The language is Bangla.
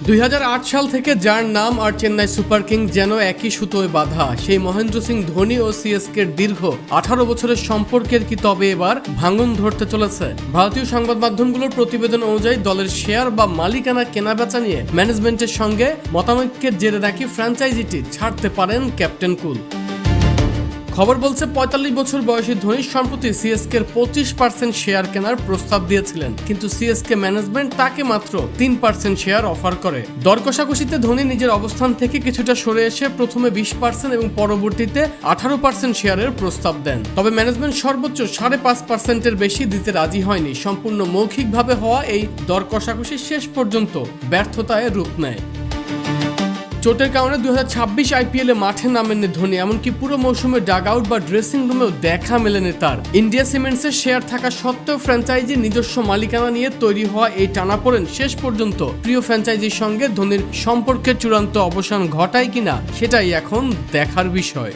2008 সাল থেকে যার নাম আর চেন্নাই সুপার কিংস যেন একই সুতোয় বাঁধা, সেই মহেন্দ্র সিং ধোনি ও সিএসকের দীর্ঘ 18 বছরের সম্পর্কের কি তবে এবার ভাঙন ধরতে চলেছে? ভারতীয় সংবাদ মাধ্যমগুলোর প্রতিবেদন অনুযায়ী দলের শেয়ার বা মালিকানা কেনাবেচা নিয়ে ম্যানেজমেন্টের সঙ্গে মতানৈক্যের জেরে নাকি ফ্র্যাঞ্চাইজিটি ছাড়তে পারেন ক্যাপ্টেন কুল। খবর বলছে 45 বছর বয়সী ধোনি সম্প্রতি সিএসকের 25% শেয়ার কেনার প্রস্তাব দিয়েছিলেন, কিন্তু সিএসকে ম্যানেজমেন্ট তাকে মাত্র 3% শেয়ার অফার করে। দর কষাকষিতে ধোনি নিজের অবস্থান থেকে কিছুটা সরে এসে প্রথমে 20% এবং পরবর্তীতে 18% শেয়ারের প্রস্তাব দেন। তবে ম্যানেজমেন্ট সর্বোচ্চ 5.5%-এর বেশি দিতে রাজি হয়নি। সম্পূর্ণ মৌখিকভাবে হওয়া এই দর কষাকষি শেষ পর্যন্ত ব্যর্থতায় রূপ নেয়। চোটের কারণে 2026 আইপিএলে মাঠে নামেননি ধোনি, এমনকি পুরো মৌসুমে ডাগ আউট বা ড্রেসিং রুমেও দেখা মেলেনি তার। ইন্ডিয়া সিমেন্টসের শেয়ার থাকা সত্ত্বেও ফ্র্যাঞ্চাইজির নিজস্ব মালিকানা নিয়ে তৈরি হওয়া এই টানাপোড়েন শেষ পর্যন্ত প্রিয় ফ্র্যাঞ্চাইজির সঙ্গে ধোনির সম্পর্কের চূড়ান্ত অবসান ঘটায় কিনা সেটাই এখন দেখার বিষয়।